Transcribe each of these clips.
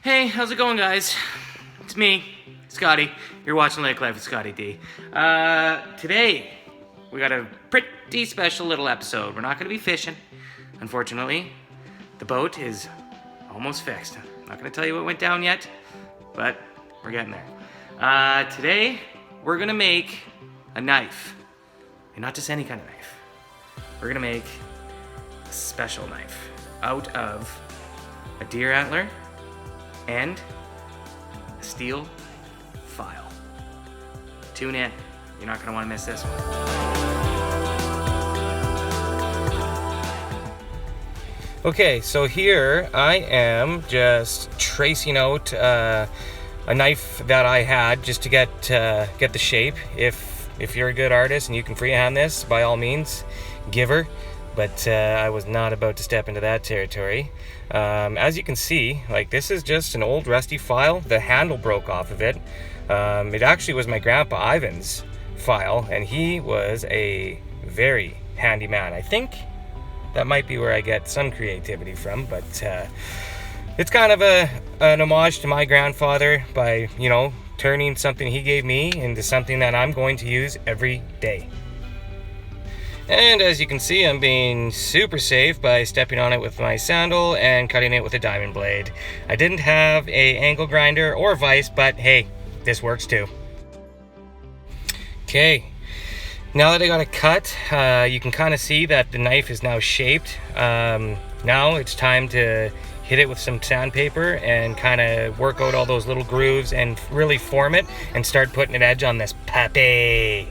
Hey, how's it going, guys? It's me, Scotty. You're watching Lake Life with Scotty D. Today, we got a pretty special little episode. We're not going to be fishing, unfortunately. The boat is almost fixed. I'm not going to tell you what went down yet, but we're getting there. Today, we're going to make a knife. And not just any kind of knife. We're going to make a special knife out of a deer antler and a steel file. Tune in. You're not going to want to miss this one. Okay, so here I am just tracing out a knife that I had just to get the shape. If you're a good artist and you can freehand this, by all means, give her. But I was not about to step into that territory. As you can see, like, this is just an old rusty file. The handle broke off of it. It actually was my grandpa Ivan's file, and he was a very handy man. I think that might be where I get some creativity from, but it's kind of an homage to my grandfather by, turning something he gave me into something that I'm going to use every day. And as you can see, I'm being super safe by stepping on it with my sandal and cutting it with a diamond blade. I didn't have an angle grinder or vise, but hey, this works too. Okay, now that I got it cut, you can kind of see that the knife is now shaped. Now it's time to hit it with some sandpaper and kind of work out all those little grooves and really form it and start putting an edge on this puppy.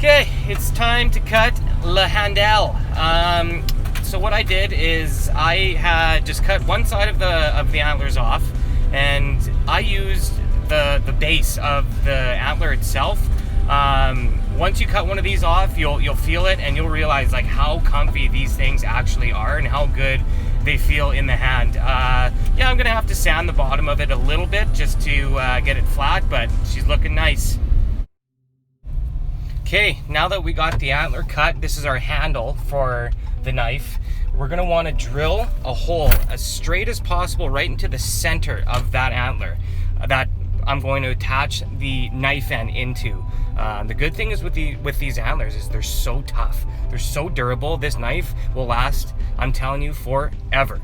Okay, it's time to cut le handle. So what I did is I had just cut one side of the antlers off, and I used the base of the antler itself. Once you cut one of these off, you'll feel it, and you'll realize like how comfy these things actually are and how good they feel in the hand. Yeah, I'm gonna have to sand the bottom of it a little bit just to get it flat, but she's looking nice. Okay, now that we got the antler cut, this is our handle for the knife. We're gonna wanna drill a hole as straight as possible right into the center of that antler that I'm going to attach the knife end into. The good thing is with these antlers is they're so tough. They're so durable. This knife will last, I'm telling you, forever.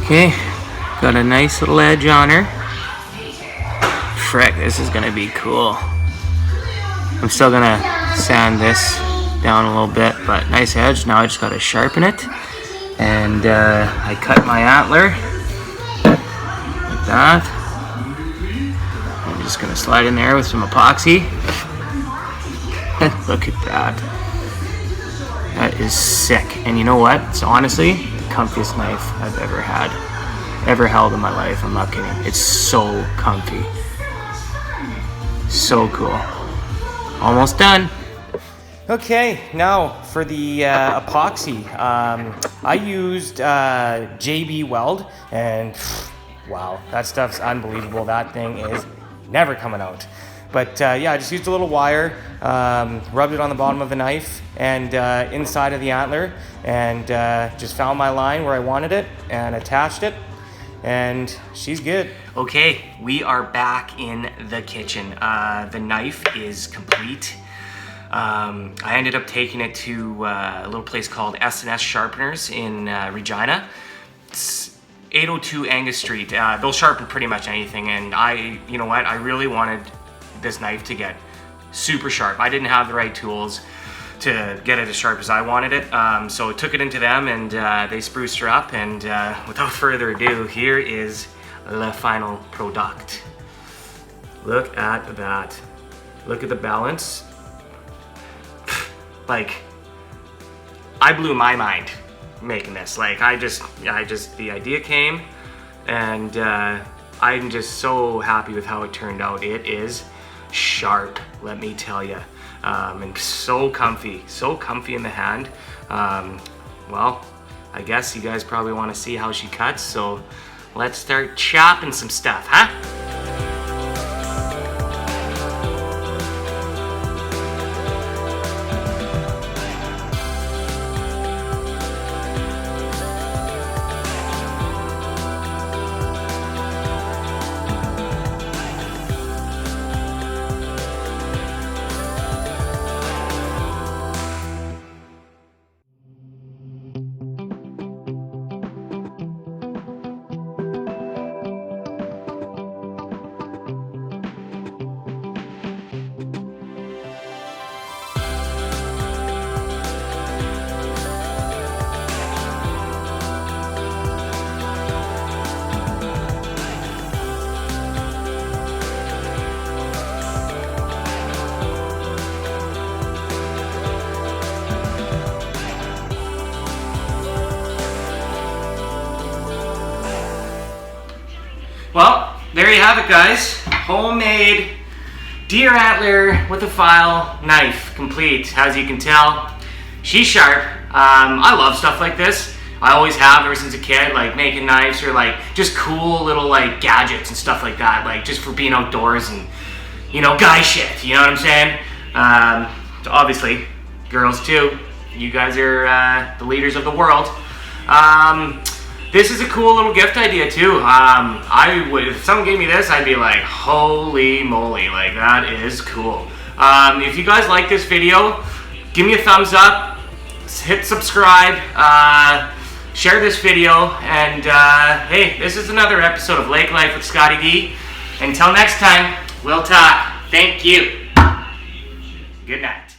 Okay, got a nice little edge on her. Frick, this is gonna be cool. I'm still gonna sand this down a little bit, but nice edge. Now I just gotta sharpen it. And I cut my antler like that. I'm just gonna slide in there with some epoxy. Look at that. That is sick. And you know what? It's honestly the comfiest knife I've ever held in my life. I'm not kidding. It's so comfy. So cool. Almost done. Okay, now for the epoxy. I used JB Weld, and wow, that stuff's unbelievable. That thing is never coming out. But yeah, I just used a little wire, rubbed it on the bottom of the knife and inside of the antler, and just found my line where I wanted it and attached it. And she's good. Okay, we are back in the kitchen. The knife is complete. I ended up taking it to a little place called S&S Sharpeners in Regina. It's 802 Angus Street. They'll sharpen pretty much anything, and you know what? I really wanted this knife to get super sharp. I didn't have the right tools to get it as sharp as I wanted it. So I took it into them, and they spruced her up, and without further ado, here is the final product. Look at that. Look at the balance. Like, I blew my mind making this. Like, the idea came, and I'm just so happy with how it turned out. It is sharp, let me tell you, and so comfy in the hand. Well, I guess you guys probably want to see how she cuts, so let's start chopping some stuff, huh? Well, there you have it, guys. Homemade deer antler with a file knife, complete. As you can tell, she's sharp. I love stuff like this. I always have ever since a kid, like making knives or like just cool little like gadgets and stuff like that, like just for being outdoors and, you know, guy shit, you know what I'm saying? So obviously, girls too. You guys are the leaders of the world. This is a cool little gift idea too. I would, if someone gave me this, I'd be like, holy moly, like that is cool. If you guys like this video, give me a thumbs up, hit subscribe, share this video, and hey, this is another episode of Lake Life with Scotty D. Until next time, we'll talk. Thank you. Good night.